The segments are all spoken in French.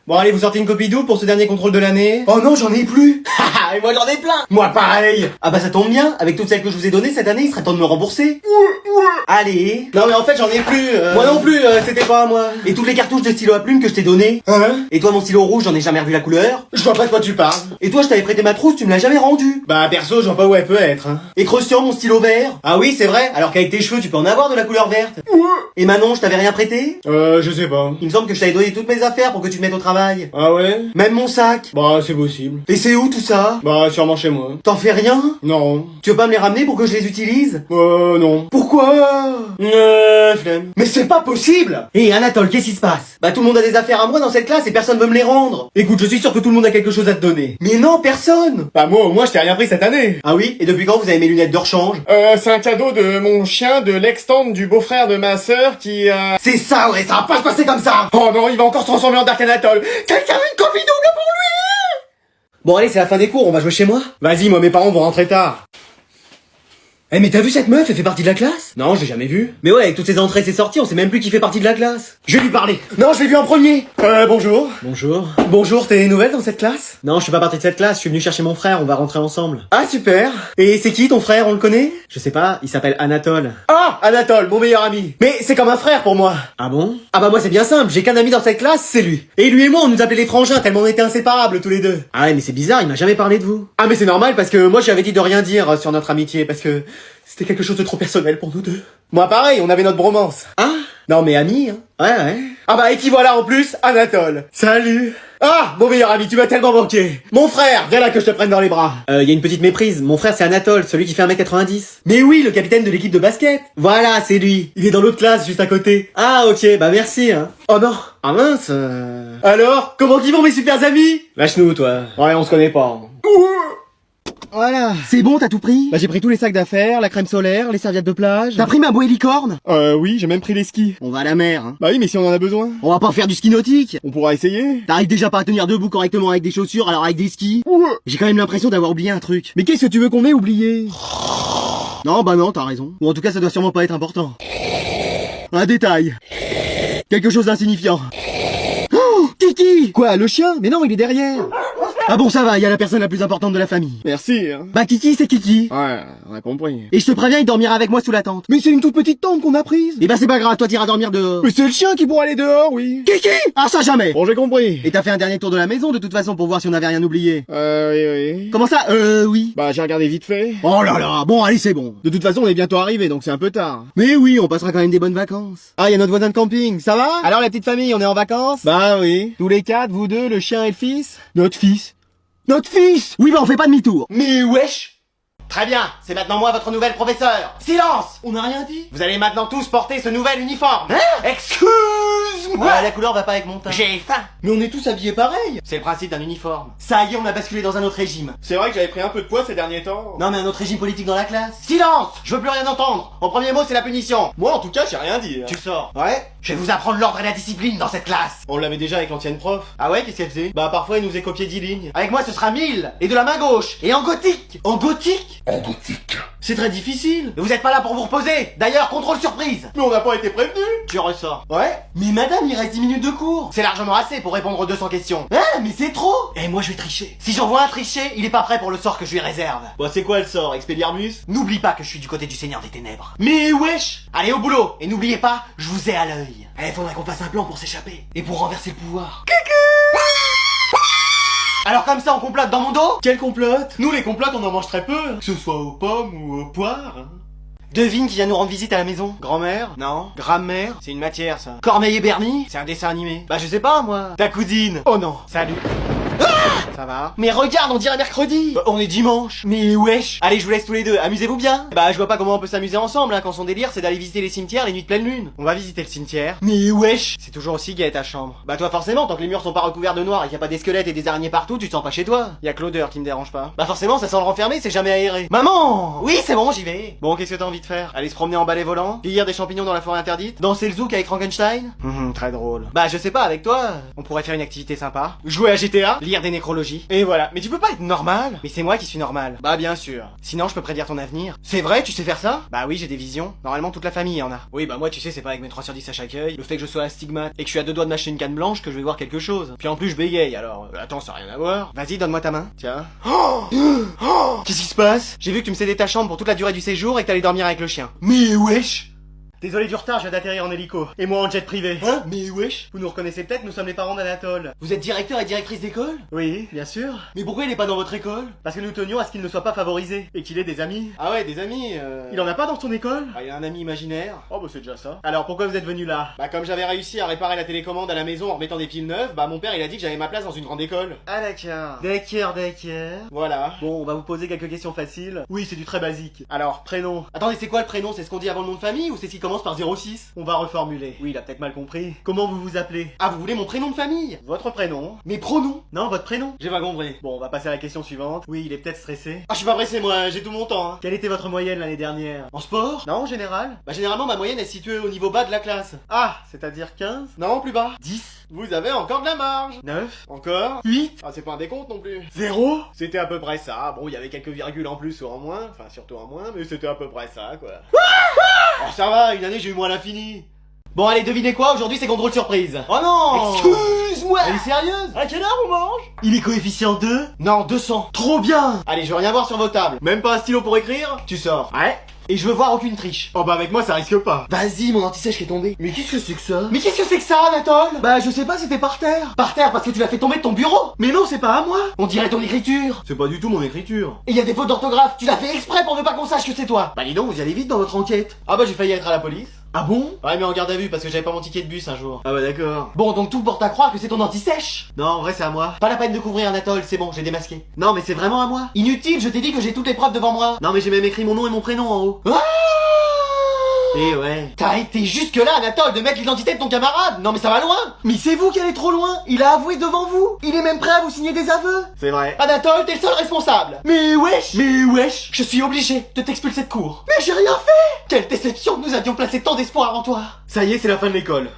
Bon allez, vous sortez une copie double pour ce dernier contrôle de l'année. Oh non, j'en ai plus. Haha, et moi j'en ai plein. Moi pareil. Ah bah ça tombe bien, avec toutes celles que je vous ai données cette année, il serait temps de me rembourser. Allez. Non mais en fait j'en ai plus. Moi non plus, c'était pas à moi. Et toutes les cartouches de stylo à plume que je t'ai donné. Hein? Et toi mon stylo rouge, j'en ai jamais revu la couleur. Je vois pas de quoi tu parles. Et toi je t'avais prêté ma trousse, tu me l'as jamais rendue. Bah perso, je vois pas où elle peut être. Hein. Et Christian, mon stylo vert. Ah oui c'est vrai, alors qu'avec tes cheveux tu peux en avoir de la couleur verte. Et Manon, je t'avais rien prêté? Je sais pas. Il me semble que je t'avais donné toutes mes affaires pour que tu te mettes au travail. Ah ouais? Même mon sac. Bah c'est possible. Et c'est où tout ça? Bah sûrement chez moi. T'en fais rien? Non. Tu veux pas me les ramener pour que je les utilise? Non. Pourquoi? Flemme. Mais c'est pas possible! Et Anatole, qu'est-ce qui se passe? Bah tout le monde a des affaires à moi dans cette classe et personne veut me les rendre. Écoute, je suis sûr que tout le monde a quelque chose à te donner. Mais non, personne! Bah moi au moins je t'ai rien pris cette année. Ah oui? Et depuis quand vous avez mes lunettes de rechange? C'est un cadeau de mon chien de l'ex-tante du beau-frère de ma sœur qui a... C'est ça, ouais, ça va pas se passer comme ça! Oh non, il va encore se transformer en Dark Anatole. Quelqu'un a une copie double pour lui? Bon allez, c'est la fin des cours, on va jouer chez moi? Vas-y, moi mes parents vont rentrer tard. Eh mais t'as vu cette meuf, elle fait partie de la classe? Non, j'ai jamais vu. Mais ouais, avec toutes ces entrées et ces sorties, on sait même plus qui fait partie de la classe. Je vais lui parler. Non, je l'ai vu en premier. Bonjour. Bonjour. Bonjour, t'as des nouvelles dans cette classe? Non, je suis pas partie de cette classe, je suis venu chercher mon frère, on va rentrer ensemble. Ah super. Et c'est qui ton frère, on le connaît? Je sais pas, il s'appelle Anatole. Ah, Anatole, mon meilleur ami. Mais c'est comme un frère pour moi. Ah bon? Ah bah moi c'est bien simple, j'ai qu'un ami dans cette classe, c'est lui. Et lui et moi on nous appelait les frangins tellement on était inséparables tous les deux. Ah ouais mais c'est bizarre, il m'a jamais parlé de vous. Ah mais c'est normal parce que moi j'avais dit de rien dire sur notre amitié parce que c'était quelque chose de trop personnel pour nous deux. Moi pareil, on avait notre bromance. Ah? Non mais amis, hein. Ouais. Ah bah et qui voilà en plus, Anatole. Salut. Ah, mon meilleur ami, tu m'as tellement manqué. Mon frère, viens là que je te prenne dans les bras. Y a une petite méprise, mon frère c'est Anatole, celui qui fait 1m90. Mais oui, le capitaine de l'équipe de basket. Voilà, c'est lui. Il est dans l'autre classe, juste à côté. Ah ok, bah merci hein. Oh non. Ah mince Alors, comment qu'ils vont mes super amis? Lâche-nous toi. Ouais, on se connaît pas. Voilà. C'est bon, t'as tout pris? Bah j'ai pris tous les sacs d'affaires, la crème solaire, les serviettes de plage. T'as pris ma bouée licorne? Oui, j'ai même pris les skis. On va à la mer, hein. Bah oui, mais si on en a besoin. On va pas faire du ski nautique. On pourra essayer. T'arrives déjà pas à tenir debout correctement avec des chaussures, alors avec des skis? J'ai quand même l'impression d'avoir oublié un truc. Mais qu'est-ce que tu veux qu'on ait oublié? Non, bah non, t'as raison. Ou en tout cas, ça doit sûrement pas être important. Un détail. Quelque chose d'insignifiant. Oh, Kiki! Quoi, le chien? Mais non, il est derrière. Ah bon, ça va, il y a la personne la plus importante de la famille. Merci. Hein. Bah Kiki, c'est Kiki. Ouais, on a compris. Et je te préviens, il dormira avec moi sous la tente. Mais c'est une toute petite tente qu'on a prise. Et bah c'est pas grave, toi t'iras dormir dehors. Mais c'est le chien qui pourra aller dehors, oui. Kiki! Ah ça jamais! Bon, j'ai compris. Et t'as fait un dernier tour de la maison de toute façon pour voir si on avait rien oublié. Oui. Comment ça? Oui. Bah j'ai regardé vite fait. Oh là là, bon allez c'est bon. De toute façon, on est bientôt arrivé, donc c'est un peu tard. Mais oui, on passera quand même des bonnes vacances. Ah, il y a notre voisin de camping, ça va? Alors la petite famille, on est en vacances? Bah oui. Tous les quatre, vous deux, le chien et le fils? Notre fils. Notre fils! Oui bah on fait pas demi-tour. Mais wesh! Très bien, c'est maintenant moi votre nouvel professeur. Silence! On n'a rien dit? Vous allez maintenant tous porter ce nouvel uniforme. Excuse-moi! La couleur va pas avec mon teint. J'ai faim! Mais on est tous habillés pareil! C'est le principe d'un uniforme. Ça y est, on a basculé dans un autre régime. C'est vrai que j'avais pris un peu de poids ces derniers temps. Non mais un autre régime politique dans la classe. Silence! Je veux plus rien entendre. Mon premier mot c'est la punition. Moi en tout cas, j'ai rien dit. Hein. Tu sors. Ouais? Je vais vous apprendre l'ordre et la discipline dans cette classe. On l'avait déjà avec l'ancienne prof. Ah ouais, qu'est-ce qu'elle faisait? Bah parfois il nous est copié 10 lignes. Avec moi ce sera 1000 et de la main gauche et en gothique. En gothique? En gothique. C'est très difficile. Mais vous êtes pas là pour vous reposer. D'ailleurs, contrôle surprise. Mais on n'a pas été prévenus. Tu ressors. Ouais? Mais madame, il reste 10 minutes de cours. C'est largement assez pour répondre aux 200 questions. Hein, mais c'est trop. Et moi je vais tricher. Si j'en vois un tricher, il est pas prêt pour le sort que je lui réserve. Bon, c'est quoi le sort? Expelliarmus? N'oublie pas que je suis du côté du Seigneur des Ténèbres. Mais wesh! Allez au boulot. Et n'oubliez pas, je vous ai à l'œil. Faudrait qu'on fasse un plan pour s'échapper. Et pour renverser le pouvoir. Alors comme ça on complote dans mon dos? Quel complote? Nous les complotes on en mange très peu. Que ce soit aux pommes ou aux poires. Hein. Devine qui vient nous rendre visite à la maison. Grand-mère? Non. Grammaire? C'est une matière ça. Corneille et Bernie? C'est un dessin animé. Bah je sais pas moi. Ta cousine? Oh non. Salut. Ça va? Mais regarde, on dirait mercredi. Bah, on est dimanche. Mais wesh. Allez, je vous laisse tous les deux, amusez-vous bien. Bah je vois pas comment on peut s'amuser ensemble hein, quand son délire c'est d'aller visiter les cimetières les nuits de pleine lune. On va visiter le cimetière. Mais wesh. C'est toujours aussi gai ta chambre. Bah toi forcément, tant que les murs sont pas recouverts de noir et qu'il y a pas des squelettes et des araignées partout, tu te sens pas chez toi. Y a que l'odeur qui me dérange pas. Bah forcément, ça sent le renfermé, c'est jamais aéré. Maman! Oui, c'est bon, j'y vais. Bon, qu'est-ce que t'as envie de faire? Aller se promener en balai volant? Cueillir des champignons dans la forêt interdite? Danser le zouk avec Frankenstein? Très drôle. Bah je sais pas, avec toi. On pourrait faire une activité sympa. Jouer à GTA? Lire des nécrologies. biologie. Et voilà. Mais tu peux pas être normal. Mais c'est moi qui suis normal. Bah bien sûr. Sinon je peux prédire ton avenir. C'est vrai, tu sais faire ça? Bah oui, j'ai des visions. Normalement toute la famille en a. Oui, bah moi tu sais, c'est pas avec mes 3 sur 10 à chaque œil. Le fait que je sois astigmate et que je suis à 2 doigts de m'acheter une canne blanche que je vais voir quelque chose. Puis en plus je bégaye alors. Attends, ça a rien à voir. Vas-y, donne-moi ta main. Tiens. Qu'est-ce qui se passe? J'ai vu que tu me cédais ta chambre pour toute la durée du séjour et que t'allais dormir avec le chien. Mais wesh! Désolé du retard, je viens d'atterrir en hélico. Et moi en jet privé. Hein? Mais wesh? Vous nous reconnaissez peut-être, nous sommes les parents d'Anatole. Vous êtes directeur et directrice d'école? Oui, bien sûr. Mais pourquoi il est pas dans votre école? Parce que nous tenions à ce qu'il ne soit pas favorisé. Et qu'il ait des amis. Ah ouais, des amis Il en a pas dans ton école? Ah, il a un ami imaginaire. Oh bah c'est déjà ça. Alors pourquoi vous êtes venu là? Bah comme j'avais réussi à réparer la télécommande à la maison en remettant des piles neuves, bah mon père il a dit que j'avais ma place dans une grande école. Ah d'accord. D'accord. Voilà. Bon, on va vous poser quelques questions faciles. Oui, c'est du très basique. Alors, prénom. Attendez, c'est quoi le prénom? C'est ce qu'on dit avant le nom de famille ou c'est ce qui commence par 06? On va reformuler. Oui, il a peut-être mal compris. Comment vous vous appelez? Ah, vous voulez mon prénom de famille? Votre prénom? Mes pronoms? Non, votre prénom? J'ai pas compris. Bon, on va passer à la question suivante. Oui, il est peut-être stressé. Ah, je suis pas pressé, moi, j'ai tout mon temps, hein. Quelle était votre moyenne l'année dernière? En sport? Non, en général? Bah, généralement, ma moyenne est située au niveau bas de la classe. Ah, c'est-à-dire 15? Non, plus bas. 10? Vous avez encore de la marge. 9? Encore? 8? Ah, c'est pas un décompte non plus. 0? C'était à peu près ça. Bon, il y avait quelques virgules en plus ou en moins. Enfin, surtout en moins, mais c'était à peu près ça, quoi. Oh, ça va, une année, j'ai eu moins l'infini. Bon, allez, devinez quoi, aujourd'hui c'est contrôle surprise. Oh non! Excuse-moi! Elle est sérieuse? À quelle heure on mange? Il est coefficient 2? Non, 200. Trop bien! Allez, je veux rien voir sur vos tables. Même pas un stylo pour écrire? Tu sors. Ouais. Et je veux voir aucune triche. Oh bah avec moi ça risque pas. Vas-y, mon anti-sèche qui est tombé. Mais qu'est-ce que c'est que ça? Mais qu'est-ce que c'est que ça, Anatole? Bah je sais pas, c'était par terre. Par terre parce que tu l'as fait tomber de ton bureau. Mais non, c'est pas à moi. On dirait ton écriture. C'est pas du tout mon écriture. Et y a des fautes d'orthographe. Tu l'as fait exprès pour ne pas qu'on sache que c'est toi. Bah dis donc, vous y allez vite dans votre enquête. Ah bah j'ai failli être à la police. Ah bon? Ouais, mais en garde à vue parce que j'avais pas mon ticket de bus un jour. Ah bah d'accord. Bon, donc tout porte à croire que c'est ton anti-sèche. Non, en vrai c'est à moi. Pas la peine de couvrir Anatole, c'est bon, j'ai démasqué. Non, mais c'est vraiment à moi. Inutile, je t'ai dit que j'ai toutes les preuves devant moi. Non, mais j'ai même écrit mon nom et mon prénom en haut. Ah! Eh ouais. T'as été jusque là, Anatole, de mettre l'identité de ton camarade. Non mais ça va loin. Mais c'est vous qui allez trop loin. Il a avoué devant vous. Il est même prêt à vous signer des aveux. C'est vrai. Anatole, t'es le seul responsable. Mais wesh. Je suis obligé de t'expulser de cours. Mais j'ai rien fait. Quelle déception, nous avions placé tant d'espoir en toi. Ça y est, c'est la fin de l'école.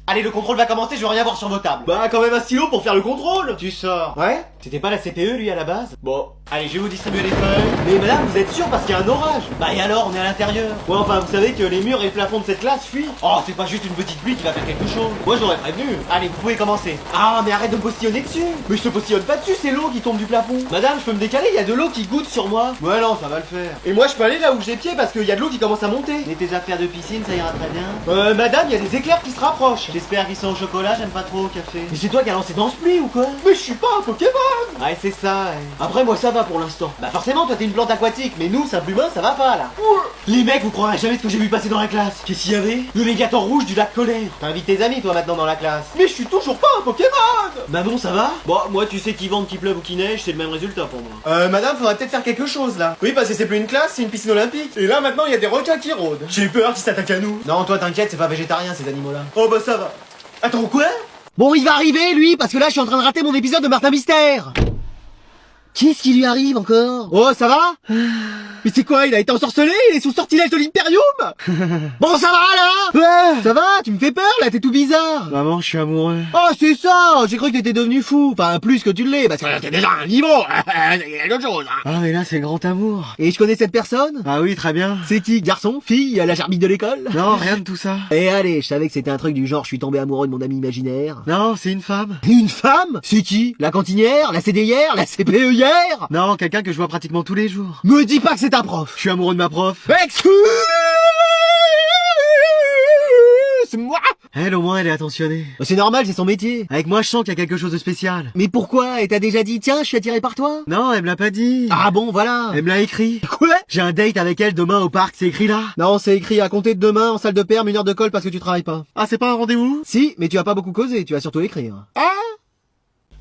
Allez, le contrôle va commencer, je veux rien voir sur vos tables. Bah, quand même un stylo pour faire le contrôle. Tu sors. Ouais? C'était pas la CPE, lui, à la base? Bon, allez, je vais vous distribuer les feuilles. Mais madame, vous êtes sûr parce qu'il y a un orage? Bah, et alors, on est à l'intérieur. Ouais, enfin, vous savez que les murs et le plafond de cette classe fuient. Oh, c'est pas juste une petite pluie qui va faire quelque chose. Moi, je l'aurais prévenu. Allez, vous pouvez commencer. Ah, mais arrête de me postillonner dessus. Mais je te postillonne pas dessus, c'est l'eau qui tombe du plafond. Madame, je peux me décaler, il y a de l'eau qui goutte sur moi. Ouais, non, ça va le faire. Et moi, je peux aller là où j'ai pied parce qu'il y a de l'eau qui commence à monter. Mais tes affaires de piscine, ça ira très bien. Madame, il y a des éclairs qui se rapprochent. J'espère qu'ils sont au chocolat, j'aime pas trop au café. Mais c'est toi qui as lancé dans ce pluie ou quoi? Mais je suis pas un Pokémon. Ouais, c'est ça. Ouais. Après, moi, ça va pour l'instant. Bah, forcément, toi, t'es une plante aquatique, mais nous, simple humain, ça va pas là. Les mecs, vous croirez jamais ce que j'ai vu passer dans la classe. Qu'est-ce qu'il y avait? Le légator rouge du lac Colère. T'invites tes amis, toi, maintenant dans la classe. Mais je suis toujours pas un Pokémon. Bah bon, ça va? Bon, moi, tu sais qu'il vente, qu'il pleuve ou qu'il neige, c'est le même résultat pour moi. Madame, faudrait peut-être faire quelque chose là. Oui, parce que c'est plus une classe, c'est une piscine olympique. Et là, maintenant, il y a des requins qui rôdent. J'ai eu peur qu'ils s'attaquent à nous. Non, toi, t'inquiète, c'est pas végétarien ces animaux-là. Oh bah ça va. Attends, quoi? Bon, il va arriver, lui, parce que là, je suis en train de rater mon épisode de Martin Mystère. Qu'est-ce qui lui arrive encore? Oh, ça va? Mais c'est quoi, il a été ensorcelé? Il est sous sortilège de l'Imperium? Bon, ça va, là? Ouais. Ça va? Tu me fais peur, là? T'es tout bizarre. Maman, je suis amoureux. Oh, c'est ça! J'ai cru que t'étais devenu fou. Enfin, plus que tu l'es, parce que t'es déjà à un niveau. C'est quelque chose, hein. Ah, mais là, c'est grand amour. Et je connais cette personne? Ah oui, très bien. C'est qui? Garçon? Fille? La gerbique de l'école? Non, rien de tout ça. Et allez, je savais que c'était un truc du genre, je suis tombé amoureux de mon ami imaginaire. Non, c'est une femme. Une femme? C'est qui? La cantinière? La CDIère? La CPEière? Non, quelqu'un que je vois pratiquement tous les jours. Me dis pas que c'est ta prof. Je suis amoureux de ma prof. Excuse-moi. Elle, au moins, elle est attentionnée. C'est normal, c'est son métier. Avec moi, je sens qu'il y a quelque chose de spécial. Mais pourquoi? Elle t'a déjà dit, tiens, je suis attiré par toi? Non, elle me l'a pas dit. Ah bon, voilà. Elle me l'a écrit. Quoi? J'ai un date avec elle demain au parc, c'est écrit là? Non, c'est écrit à compter de demain en salle de perme, 1 heure de colle parce que tu travailles pas. Ah, c'est pas un rendez-vous? Si, mais tu vas pas beaucoup causer, tu vas surtout écrire. Ah?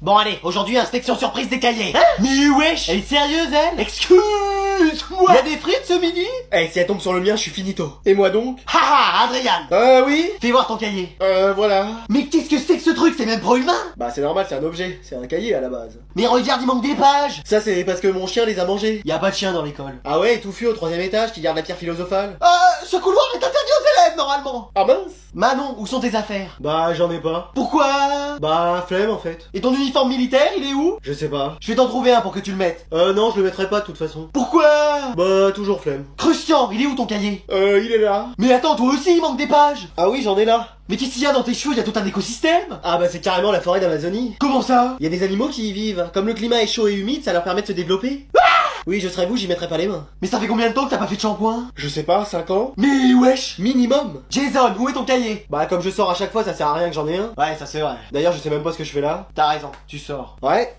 Bon allez, aujourd'hui inspection surprise des cahiers. Hein? Mais wesh, elle est sérieuse elle? Excuse-moi. Y'a des frites ce midi? Eh, si elle tombe sur le mien, je suis finito. Et moi donc? Haha, Adrien. Oui? Fais voir ton cahier. Voilà. Mais qu'est-ce que c'est que ce truc? C'est même pro-humain? Bah c'est normal, c'est un objet, c'est un cahier à la base. Mais regarde, il manque des pages. Ça c'est parce que mon chien les a mangés. Y a pas de chien dans l'école. Ah ouais, touffu au 3e étage qui garde la pierre philosophale. Ce couloir est interdit aux élèves. élève normalement. Ah mince. Manon, où sont tes affaires? Bah j'en ai pas. Pourquoi? Bah flemme en fait. Et ton uniforme militaire, il est où? Je sais pas. Je vais t'en trouver un pour que tu le mettes. Non, je le mettrai pas de toute façon. Pourquoi? Bah toujours flemme. Christian, il est où ton cahier? Il est là. Mais attends, toi aussi, il manque des pages. Ah oui, j'en ai là. Mais qu'est-ce qu'il y a dans tes cheveux? Il y a tout un écosystème. Ah bah c'est carrément la forêt d'Amazonie. Comment ça? Il y a des animaux qui y vivent. Comme le climat est chaud et humide, ça leur permet de se développer. Oui, je serais vous, j'y mettrais pas les mains. Mais ça fait combien de temps que t'as pas fait de shampoing? Je sais pas, 5 ans. Mais wesh. Minimum. Jason, où est ton cahier? Bah comme je sors à chaque fois, ça sert à rien que j'en ai un. Ouais, ça c'est vrai. D'ailleurs, je sais même pas ce que je fais là. T'as raison, tu sors. Ouais.